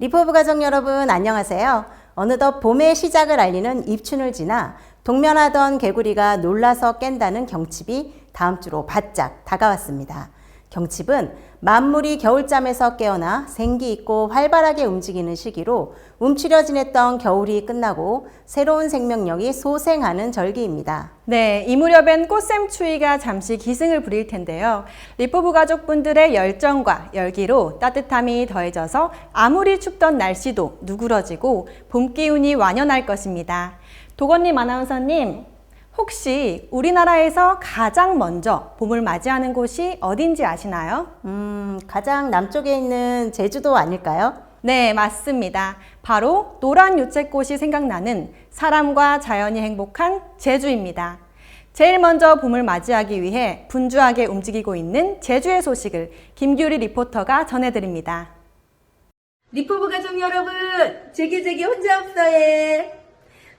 리포브 가족 여러분 안녕하세요. 어느덧 봄의 시작을 알리는 입춘을 지나 동면하던 개구리가 놀라서 깬다는 경칩이 다음 주로 바짝 다가왔습니다. 경칩은 만물이 겨울잠에서 깨어나 생기 있고 활발하게 움직이는 시기로 움츠려 지냈던 겨울이 끝나고 새로운 생명력이 소생하는 절기입니다. 네, 이 무렵엔 꽃샘추위가 잠시 기승을 부릴 텐데요. 리포브 가족분들의 열정과 열기로 따뜻함이 더해져서 아무리 춥던 날씨도 누그러지고 봄 기운이 완연할 것입니다. 도건님 아나운서님, 혹시 우리나라에서 가장 먼저 봄을 맞이하는 곳이 어딘지 아시나요? 가장 남쪽에 있는 제주도 아닐까요? 네, 맞습니다. 바로 노란 유채꽃이 생각나는 사람과 자연이 행복한 제주입니다. 제일 먼저 봄을 맞이하기 위해 분주하게 움직이고 있는 제주의 소식을 김규리 리포터가 전해드립니다. 리포브 가족 여러분, 제게 혼자 없어요.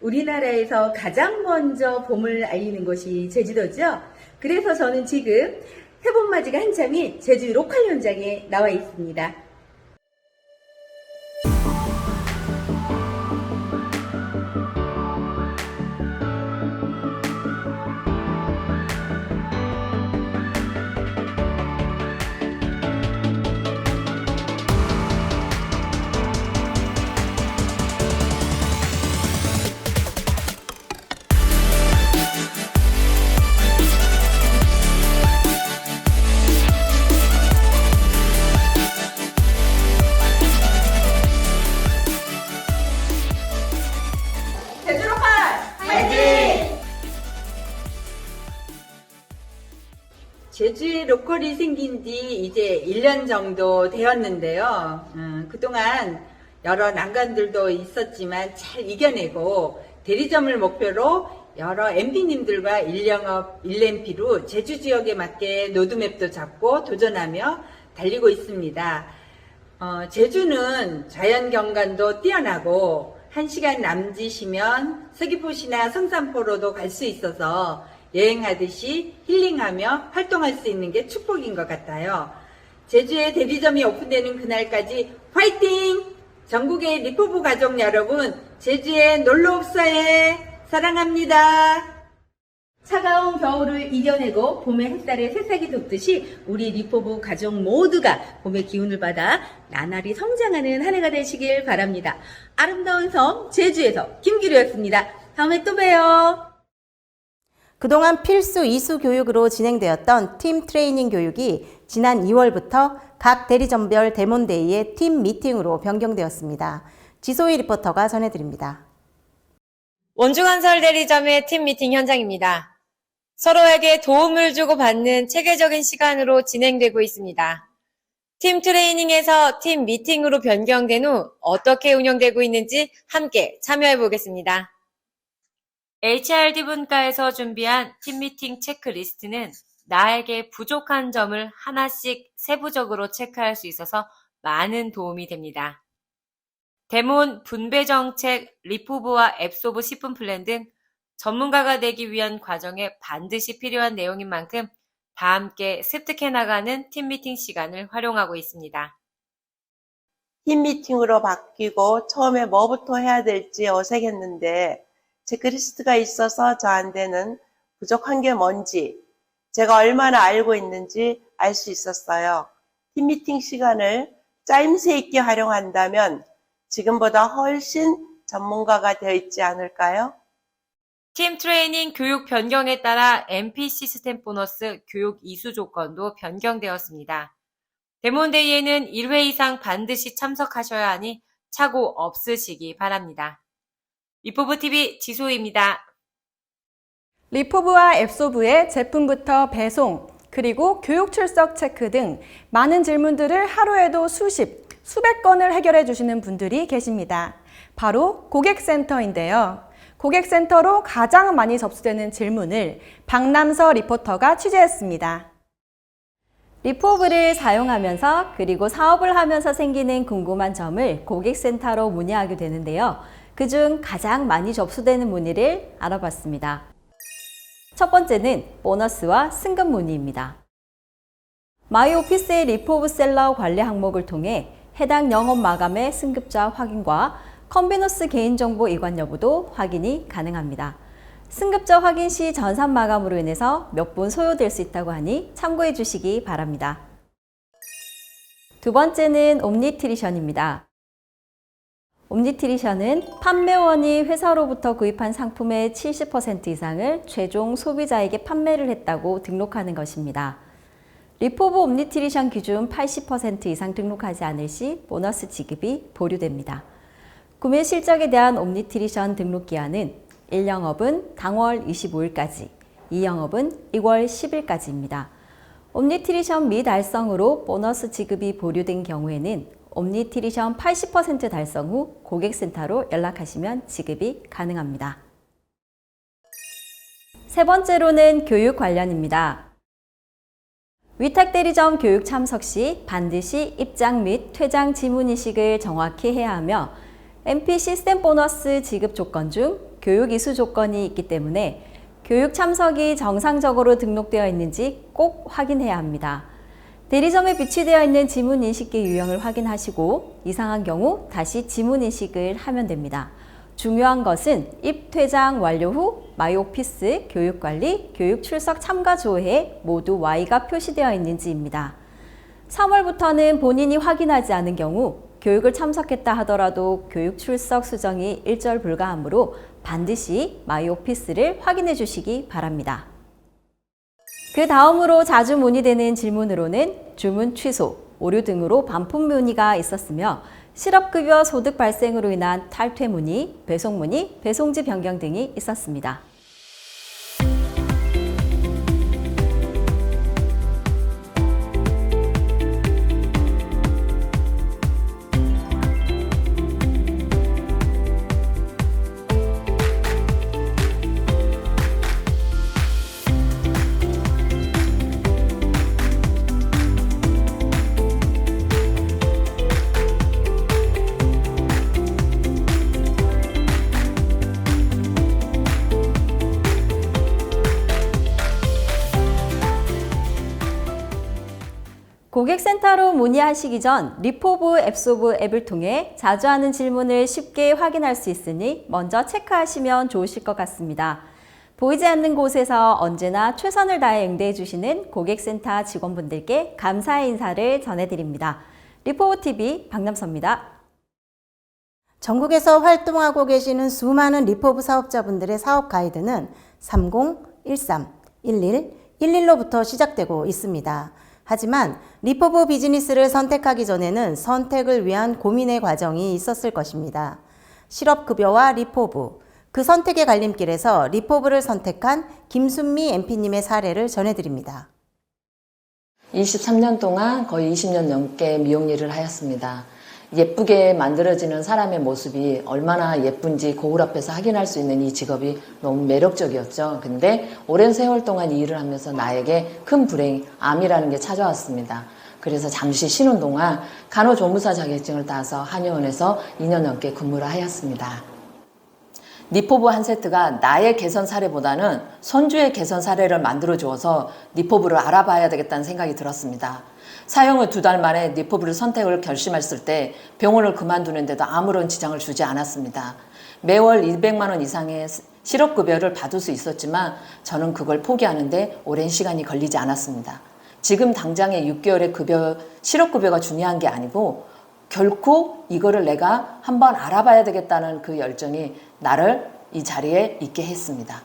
우리나라에서 가장 먼저 봄을 알리는 곳이 제주도죠. 그래서 저는 지금 해봄맞이가 한창인 제주 로컬 현장에 나와 있습니다. 제주 로컬 화이팅! 제주에 로컬이 생긴 지 이제 1년 정도 되었는데요. 그동안 여러 난관들도 있었지만 잘 이겨내고 대리점을 목표로 여러 MP님들과 일영업, 일램피로 제주 지역에 맞게 로드맵도 잡고 도전하며 달리고 있습니다. 제주는 자연 경관도 뛰어나고 1시간 남짓이면 서귀포시나 성산포로도 갈 수 있어서 여행하듯이 힐링하며 활동할 수 있는 게 축복인 것 같아요. 제주에 대리점이 오픈되는 그날까지 화이팅! 전국의 리포브 가족 여러분, 제주에 놀러 옵서에 사랑합니다. 차가운 겨울을 이겨내고 봄의 햇살에 새싹이 돋듯이 우리 리포브 가족 모두가 봄의 기운을 받아 나날이 성장하는 한 해가 되시길 바랍니다. 아름다운 섬 제주에서 김규리였습니다. 다음에 또 봬요. 그동안 필수 이수 교육으로 진행되었던 팀 트레이닝 교육이 지난 2월부터 각 대리점별 데몬데이의 팀 미팅으로 변경되었습니다. 지소희 리포터가 전해드립니다. 원중건설 대리점의 팀 미팅 현장입니다. 서로에게 도움을 주고받는 체계적인 시간으로 진행되고 있습니다. 팀 트레이닝에서 팀 미팅으로 변경된 후 어떻게 운영되고 있는지 함께 참여해 보겠습니다. HRD 분과에서 준비한 팀 미팅 체크리스트는 나에게 부족한 점을 하나씩 세부적으로 체크할 수 있어서 많은 도움이 됩니다. 데몬, 분배정책, 리포브와 앱소브 10분 플랜 등 전문가가 되기 위한 과정에 반드시 필요한 내용인 만큼 다 함께 습득해 나가는 팀 미팅 시간을 활용하고 있습니다. 팀 미팅으로 바뀌고 처음에 뭐부터 해야 될지 어색했는데 체크리스트가 있어서 저한테는 부족한 게 뭔지 제가 얼마나 알고 있는지 알 수 있었어요. 팀 미팅 시간을 짜임새 있게 활용한다면 지금보다 훨씬 전문가가 되어 있지 않을까요? 팀 트레이닝 교육 변경에 따라 MP 시스템 보너스 교육 이수 조건도 변경되었습니다. 데몬데이에는 1회 이상 반드시 참석하셔야 하니 착오 없으시기 바랍니다. 리포브TV 지소희입니다. 리포브와 앱소브의 제품부터 배송, 그리고 교육 출석 체크 등 많은 질문들을 하루에도 수백 건을 해결해 주시는 분들이 계십니다. 바로 고객센터인데요. 고객센터로 가장 많이 접수되는 질문을 박남서 리포터가 취재했습니다. 리포브를 사용하면서 그리고 사업을 하면서 생기는 궁금한 점을 고객센터로 문의하게 되는데요. 그중 가장 많이 접수되는 문의를 알아봤습니다. 첫 번째는 보너스와 승급 문의입니다. 마이오피스의 리포브 셀러 관리 항목을 통해 해당 영업 마감의 승급자 확인과 컨비너스 개인정보 이관 여부도 확인이 가능합니다. 승급자 확인 시 전산 마감으로 인해서 몇 분 소요될 수 있다고 하니 참고해 주시기 바랍니다. 두 번째는 옴니트리션입니다. 옴니트리션은 판매원이 회사로부터 구입한 상품의 70% 이상을 최종 소비자에게 판매를 했다고 등록하는 것입니다. 리포브 옴니트리션 기준 80% 이상 등록하지 않을 시 보너스 지급이 보류됩니다. 구매 실적에 대한 옴니트리션 등록 기한은 1영업은 당월 25일까지, 2영업은 2월 10일까지입니다. 옴니트리션 미달성으로 보너스 지급이 보류된 경우에는 옴니트리션 80% 달성 후 고객센터로 연락하시면 지급이 가능합니다. 세 번째로는 교육 관련입니다. 위탁대리점 교육 참석 시 반드시 입장 및 퇴장 지문인식을 정확히 해야 하며 MP 시스템 보너스 지급 조건 중 교육 이수 조건이 있기 때문에 교육 참석이 정상적으로 등록되어 있는지 꼭 확인해야 합니다. 대리점에 비치되어 있는 지문인식기 유형을 확인하시고 이상한 경우 다시 지문인식을 하면 됩니다. 중요한 것은 입퇴장 완료 후 마이오피스, 교육관리, 교육 출석 참가 조회에 모두 Y가 표시되어 있는지입니다. 3월부터는 본인이 확인하지 않은 경우 교육을 참석했다 하더라도 교육 출석 수정이 일절 불가하므로 반드시 마이오피스를 확인해 주시기 바랍니다. 그 다음으로 자주 문의되는 질문으로는 주문 취소, 오류 등으로 반품 문의가 있었으며 실업급여 소득 발생으로 인한 탈퇴 문의, 배송 문의, 배송지 변경 등이 있었습니다. 고객센터로 문의하시기 전 리포브 앱소브 앱을 통해 자주 하는 질문을 쉽게 확인할 수 있으니 먼저 체크하시면 좋으실 것 같습니다. 보이지 않는 곳에서 언제나 최선을 다해 응대해 주시는 고객센터 직원분들께 감사의 인사를 전해드립니다. 리포브TV 박남서입니다. 전국에서 활동하고 계시는 수많은 리포브 사업자분들의 사업 가이드는 30, 13, 11, 11로부터 시작되고 있습니다. 하지만 리포브 비즈니스를 선택하기 전에는 선택을 위한 고민의 과정이 있었을 것입니다. 실업급여와 리포브, 그 선택의 갈림길에서 리포브를 선택한 김순미 MP님의 사례를 전해드립니다. 23년 동안 거의 20년 넘게 미용 일을 하였습니다. 예쁘게 만들어지는 사람의 모습이 얼마나 예쁜지 거울 앞에서 확인할 수 있는 이 직업이 너무 매력적이었죠. 근데 오랜 세월 동안 이 일을 하면서 나에게 큰 불행, 암이라는 게 찾아왔습니다. 그래서 잠시 쉬는 동안 간호조무사 자격증을 따서 한의원에서 2년 넘게 근무를 하였습니다. 리포브 한 세트가 나의 개선 사례보다는 손주의 개선 사례를 만들어 주어서 리포브를 알아봐야 되겠다는 생각이 들었습니다. 사용 후 2달 만에 리포브를 선택을 결심했을 때 병원을 그만두는데도 아무런 지장을 주지 않았습니다. 매월 200만 원 이상의 실업급여를 받을 수 있었지만 저는 그걸 포기하는데 오랜 시간이 걸리지 않았습니다. 지금 당장의 6개월의 실업급여가 중요한 게 아니고 결코 이거를 내가 한번 알아봐야 되겠다는 그 열정이 나를 이 자리에 있게 했습니다.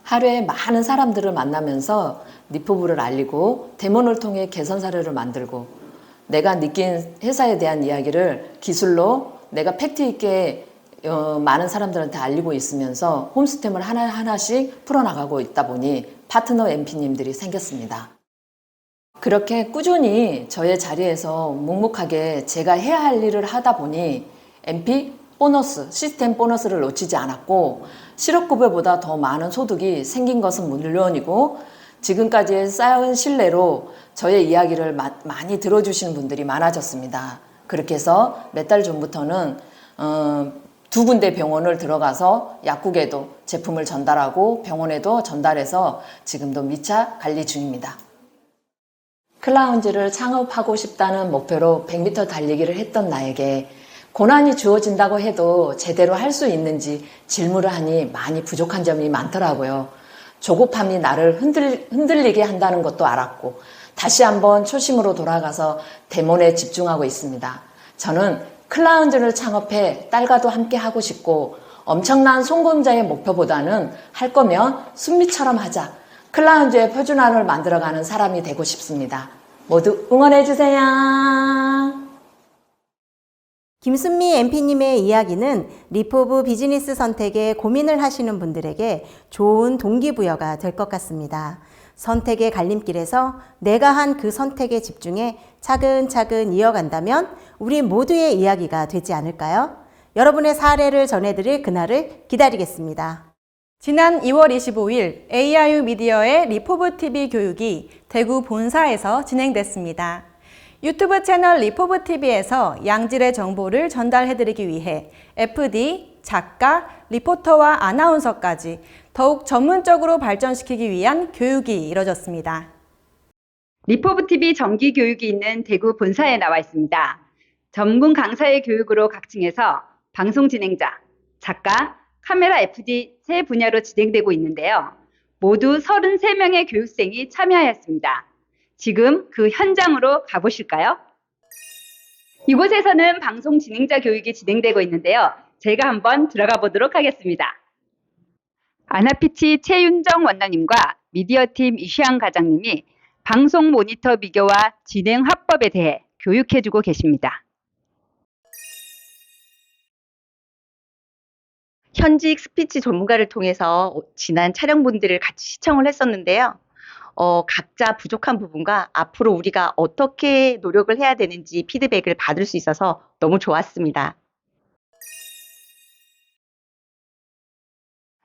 하루에 많은 사람들을 만나면서 리포브를 알리고 데모를 통해 개선 사례를 만들고 내가 느낀 회사에 대한 이야기를 기술로 내가 팩트 있게 많은 사람들한테 알리고 있으면서 홈스템을 하나하나씩 풀어나가고 있다 보니 파트너 MP님들이 생겼습니다. 그렇게 꾸준히 저의 자리에서 묵묵하게 제가 해야 할 일을 하다 보니 MP 보너스, 시스템 보너스를 놓치지 않았고 실업급여보다 더 많은 소득이 생긴 것은 물론이고 지금까지 쌓은 신뢰로 저의 이야기를 많이 들어주시는 분들이 많아졌습니다. 그렇게 해서 몇 달 전부터는 2군데 병원을 들어가서 약국에도 제품을 전달하고 병원에도 전달해서 지금도 미차 관리 중입니다. 클라운지를 창업하고 싶다는 목표로 100m 달리기를 했던 나에게 고난이 주어진다고 해도 제대로 할 수 있는지 질문을 하니 많이 부족한 점이 많더라고요. 조급함이 나를 흔들리게 한다는 것도 알았고 다시 한번 초심으로 돌아가서 대본에 집중하고 있습니다. 저는 클라운지를 창업해 딸과도 함께 하고 싶고 엄청난 성공자의 목표보다는 할 거면 순미처럼 하자. 클라운지의 표준화를 만들어가는 사람이 되고 싶습니다. 모두 응원해주세요. 김순미 MP님의 이야기는 리포브 비즈니스 선택에 고민을 하시는 분들에게 좋은 동기부여가 될 것 같습니다. 선택의 갈림길에서 내가 한 그 선택에 집중해 차근차근 이어간다면 우리 모두의 이야기가 되지 않을까요? 여러분의 사례를 전해드릴 그날을 기다리겠습니다. 지난 2월 25일 AIU 미디어의 리포브 TV 교육이 대구 본사에서 진행됐습니다. 유튜브 채널 리포브 TV에서 양질의 정보를 전달해드리기 위해 FD, 작가, 리포터와 아나운서까지 더욱 전문적으로 발전시키기 위한 교육이 이뤄졌습니다. 리포브 TV 정기 교육이 있는 대구 본사에 나와 있습니다. 전문 강사의 교육으로 각층해서 방송 진행자, 작가, 카메라 FD 세 분야로 진행되고 있는데요. 모두 33명의 교육생이 참여하였습니다. 지금 그 현장으로 가보실까요? 이곳에서는 방송 진행자 교육이 진행되고 있는데요. 제가 한번 들어가 보도록 하겠습니다. 아나피치 최윤정 원장님과 미디어팀 이시안 과장님이 방송 모니터 비교와 진행 화법에 대해 교육해주고 계십니다. 현직 스피치 전문가를 통해서 지난 촬영분들을 같이 시청을 했었는데요. 각자 부족한 부분과 앞으로 우리가 어떻게 노력을 해야 되는지 피드백을 받을 수 있어서 너무 좋았습니다.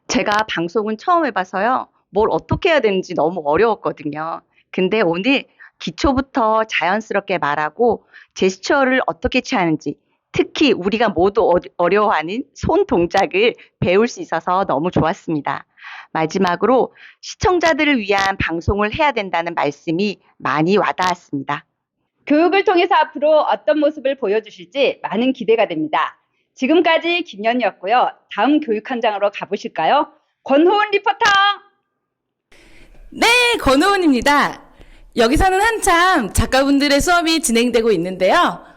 제가 방송은 처음 해봐서요. 뭘 어떻게 해야 되는지 너무 어려웠거든요. 근데 오늘 기초부터 자연스럽게 말하고 제스처를 어떻게 취하는지 특히 우리가 모두 어려워하는 손 동작을 배울 수 있어서 너무 좋았습니다. 마지막으로 시청자들을 위한 방송을 해야 된다는 말씀이 많이 와닿았습니다. 교육을 통해서 앞으로 어떤 모습을 보여주실지 많은 기대가 됩니다. 지금까지 김연이었고요. 다음 교육 현장으로 가보실까요? 권호은 리포터! 네, 권호은입니다. 여기서는 한참 작가분들의 수업이 진행되고 있는데요.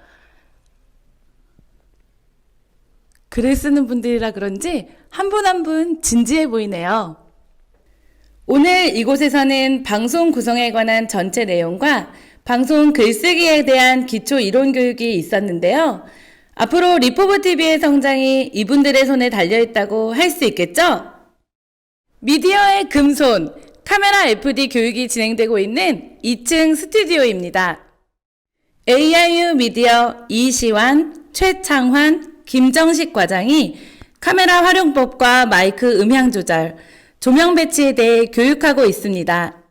글을 쓰는 분들이라 그런지 한 분 한 분 진지해 보이네요. 오늘 이곳에서는 방송 구성에 관한 전체 내용과 방송 글쓰기에 대한 기초 이론 교육이 있었는데요. 앞으로 리포브 TV의 성장이 이분들의 손에 달려있다고 할 수 있겠죠? 미디어의 금손, 카메라 FD 교육이 진행되고 있는 2층 스튜디오입니다. AIU 미디어 이시환, 최창환, 김정식 과장이 카메라 활용법과 마이크 음향 조절, 조명 배치에 대해 교육하고 있습니다.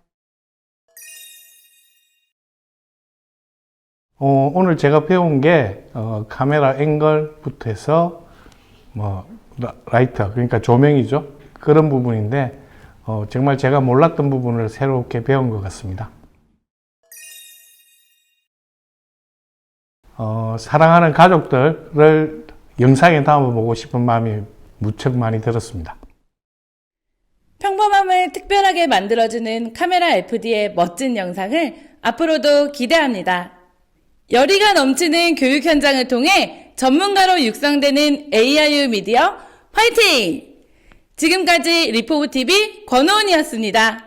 오늘 제가 배운 게 카메라 앵글부터 해서 라이터, 그러니까 조명이죠. 그런 부분인데 정말 제가 몰랐던 부분을 새롭게 배운 것 같습니다. 사랑하는 가족들을 영상에 담아보고 싶은 마음이 무척 많이 들었습니다. 평범함을 특별하게 만들어주는 카메라 FD의 멋진 영상을 앞으로도 기대합니다. 열의가 넘치는 교육 현장을 통해 전문가로 육성되는 AIU 미디어 화이팅! 지금까지 리포브 TV 권호은이었습니다.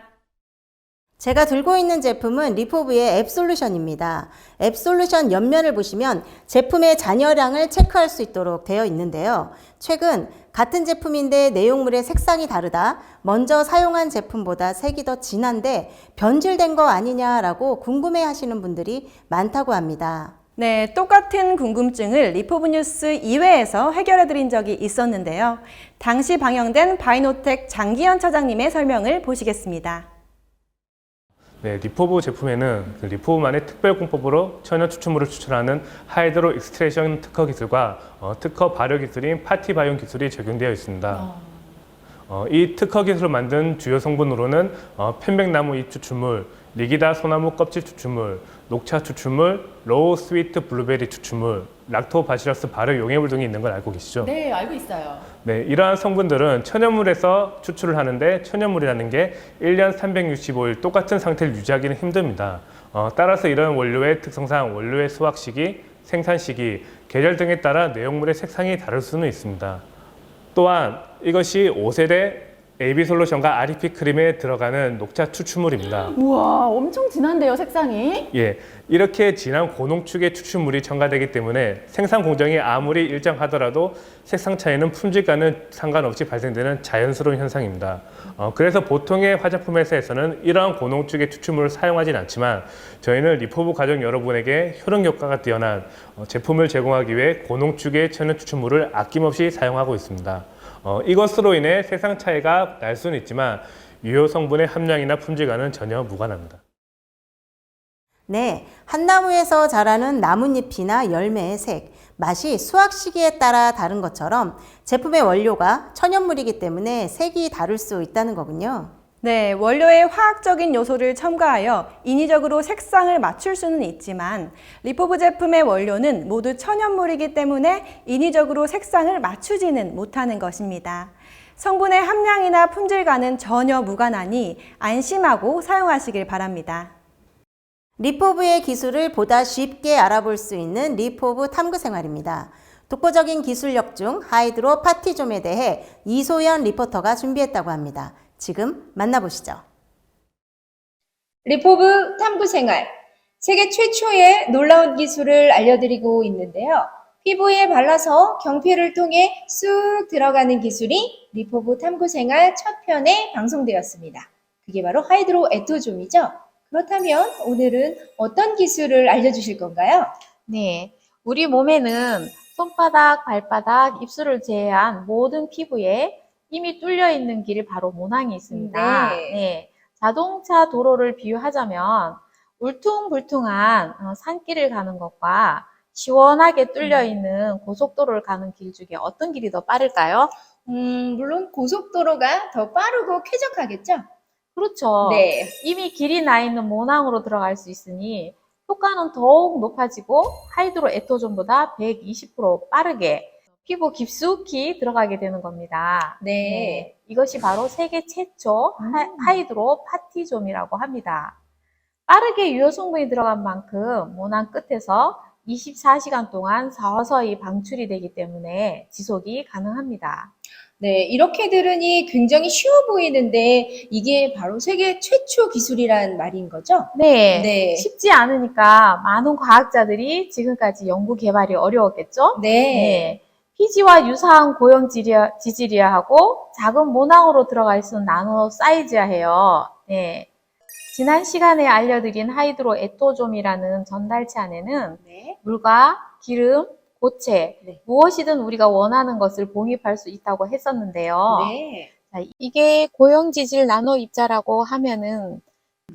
제가 들고 있는 제품은 리포브의 앱솔루션입니다. 앱솔루션 옆면을 보시면 제품의 잔여량을 체크할 수 있도록 되어 있는데요. 최근 같은 제품인데 내용물의 색상이 다르다, 먼저 사용한 제품보다 색이 더 진한데 변질된 거 아니냐라고 궁금해 하시는 분들이 많다고 합니다. 네, 똑같은 궁금증을 리포브 뉴스 2회에서 해결해드린 적이 있었는데요. 당시 방영된 바이노텍 장기현 차장님의 설명을 보시겠습니다. 네, 리포브 제품에는 리포브만의 특별 공법으로 천연 추출물을 추출하는 하이드로 익스트랙션 특허 기술과 특허 발효 기술인 파티바이온 기술이 적용되어 있습니다. 이 특허 기술을 만든 주요 성분으로는 편백나무 잎 추출물, 리기다 소나무 껍질 추출물, 녹차 추출물, 로우 스위트 블루베리 추출물, 락토바시러스 발효 용해물 등이 있는 걸 알고 계시죠? 네, 알고 있어요. 네, 이러한 성분들은 천연물에서 추출을 하는데 천연물이라는 게 1년 365일 똑같은 상태를 유지하기는 힘듭니다. 따라서 이런 원료의 특성상 원료의 수확 시기, 생산 시기, 계절 등에 따라 내용물의 색상이 다를 수는 있습니다. 또한 이것이 5세대 AB 솔루션과 REP 크림에 들어가는 녹차 추출물입니다. 우와, 엄청 진한데요, 색상이? 예, 이렇게 진한 고농축의 추출물이 첨가되기 때문에 생산 공정이 아무리 일정하더라도 색상 차이는 품질과는 상관없이 발생되는 자연스러운 현상입니다. 그래서 보통의 화장품 회사에서는 이러한 고농축의 추출물을 사용하진 않지만 저희는 리포브 가족 여러분에게 효능 효과가 뛰어난 제품을 제공하기 위해 고농축의 천연 추출물을 아낌없이 사용하고 있습니다. 이것으로 인해 색상 차이가 날 수는 있지만 유효 성분의 함량이나 품질과는 전혀 무관합니다. 네, 한 나무에서 자라는 나뭇잎이나 열매의 색, 맛이 수확 시기에 따라 다른 것처럼 제품의 원료가 천연물이기 때문에 색이 다를 수 있다는 거군요. 네, 원료의 화학적인 요소를 첨가하여 인위적으로 색상을 맞출 수는 있지만 리포브 제품의 원료는 모두 천연물이기 때문에 인위적으로 색상을 맞추지는 못하는 것입니다. 성분의 함량이나 품질과는 전혀 무관하니 안심하고 사용하시길 바랍니다. 리포브의 기술을 보다 쉽게 알아볼 수 있는 리포브 탐구생활입니다. 독보적인 기술력 중 하이드로 파티좀에 대해 이소연 리포터가 준비했다고 합니다. 지금 만나보시죠. 리포브 탐구생활, 세계 최초의 놀라운 기술을 알려드리고 있는데요. 피부에 발라서 경피를 통해 쑥 들어가는 기술이 리포브 탐구생활 첫 편에 방송되었습니다. 그게 바로 하이드로 에토좀이죠. 그렇다면 오늘은 어떤 기술을 알려주실 건가요? 네, 우리 몸에는 손바닥, 발바닥, 입술을 제외한 모든 피부에 이미 뚫려 있는 길이 바로 모낭이 있습니다. 네, 자동차 도로를 비유하자면 울퉁불퉁한 산길을 가는 것과 시원하게 뚫려 있는 고속도로를 가는 길 중에 어떤 길이 더 빠를까요? 물론 고속도로가 더 빠르고 쾌적하겠죠? 그렇죠. 네. 이미 길이 나 있는 모낭으로 들어갈 수 있으니 효과는 더욱 높아지고 하이드로 에토존보다 120% 빠르게 피부 깊숙이 들어가게 되는 겁니다. 네. 이것이 바로 세계 최초 하이드로 파티좀이라고 합니다. 빠르게 유효 성분이 들어간 만큼 모낭 끝에서 24시간 동안 서서히 방출이 되기 때문에 지속이 가능합니다. 네, 이렇게 들으니 굉장히 쉬워 보이는데 이게 바로 세계 최초 기술이란 말인 거죠? 네, 네. 쉽지 않으니까 많은 과학자들이 지금까지 연구 개발이 어려웠겠죠? 네. 피지와 유사한 고형 지질이야하고 작은 모낭으로 들어가 있는 나노 사이즈야 해요. 네. 지난 시간에 알려드린 하이드로 에토좀이라는 전달체 안에는 물과 기름, 고체, 무엇이든 우리가 원하는 것을 봉입할 수 있다고 했었는데요. 네. 자, 이게 고형 지질 나노 입자라고 하면은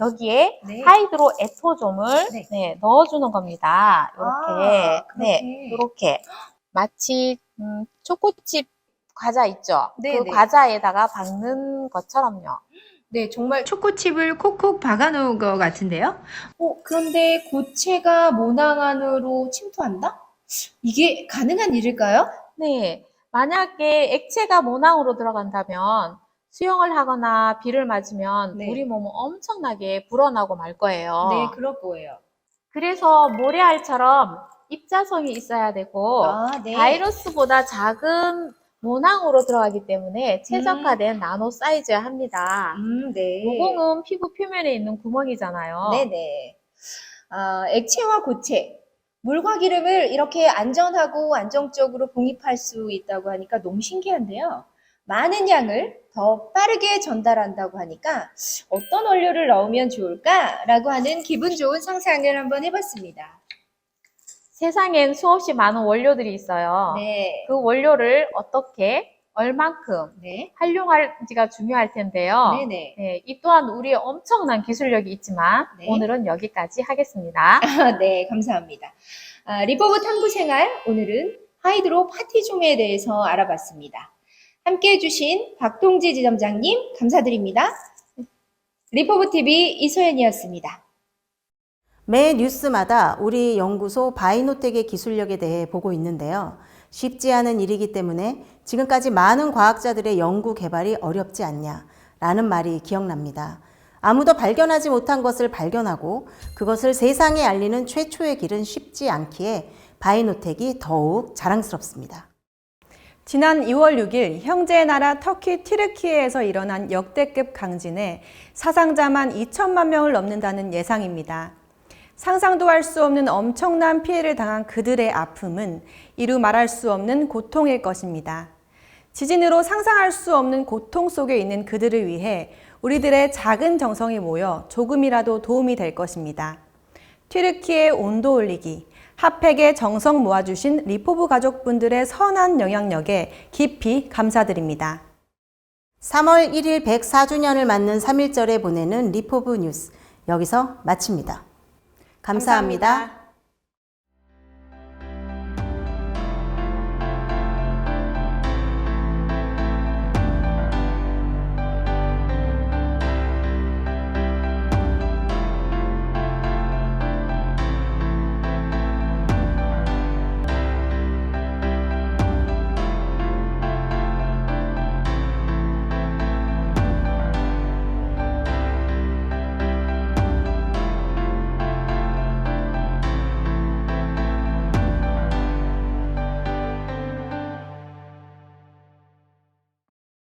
여기에 하이드로 에토좀을 넣어주는 겁니다. 이렇게, 이렇게 마치 초코칩 과자 있죠? 그 과자에다가 박는 것처럼요. 네, 정말 초코칩을 콕콕 박아놓은 것 같은데요. 그런데 고체가 모낭 안으로 침투한다? 이게 가능한 일일까요? 네, 만약에 액체가 모낭으로 들어간다면 수영을 하거나 비를 맞으면 우리 몸은 엄청나게 불어나고 말 거예요. 네, 그럴 거예요. 그래서 모래알처럼 입자성이 있어야 되고 바이러스보다 작은 모낭으로 들어가기 때문에 최적화된 나노 사이즈여야 합니다. 모공은 피부 표면에 있는 구멍이잖아요. 네네. 액체와 고체, 물과 기름을 이렇게 안전하고 안정적으로 봉입할 수 있다고 하니까 너무 신기한데요. 많은 양을 더 빠르게 전달한다고 하니까 어떤 원료를 넣으면 좋을까라고 하는 기분 좋은 상상을 한번 해봤습니다. 세상엔 수없이 많은 원료들이 있어요. 그 원료를 어떻게, 얼만큼 활용할지가 중요할 텐데요. 이 또한 우리의 엄청난 기술력이 있지만 오늘은 여기까지 하겠습니다. 네, 감사합니다. 리포브 탐구생활, 오늘은 하이드로 파티좀에 대해서 알아봤습니다. 함께해 주신 박동지 지점장님 감사드립니다. 리포브 TV 이소연이었습니다. 매 뉴스마다 우리 연구소 바이노텍의 기술력에 대해 보고 있는데요. 쉽지 않은 일이기 때문에 지금까지 많은 과학자들의 연구 개발이 어렵지 않냐라는 말이 기억납니다. 아무도 발견하지 못한 것을 발견하고 그것을 세상에 알리는 최초의 길은 쉽지 않기에 바이노텍이 더욱 자랑스럽습니다. 지난 2월 6일 형제 나라 터키 튀르키예에서 일어난 역대급 강진에 사상자만 2천만 명을 넘는다는 예상입니다. 상상도 할 수 없는 엄청난 피해를 당한 그들의 아픔은 이루 말할 수 없는 고통일 것입니다. 지진으로 상상할 수 없는 고통 속에 있는 그들을 위해 우리들의 작은 정성이 모여 조금이라도 도움이 될 것입니다. 튀르키예 온도 올리기, 핫팩에 정성 모아주신 리포브 가족분들의 선한 영향력에 깊이 감사드립니다. 3월 1일 104주년을 맞는 3.1절에 보내는 리포브 뉴스, 여기서 마칩니다. 감사합니다.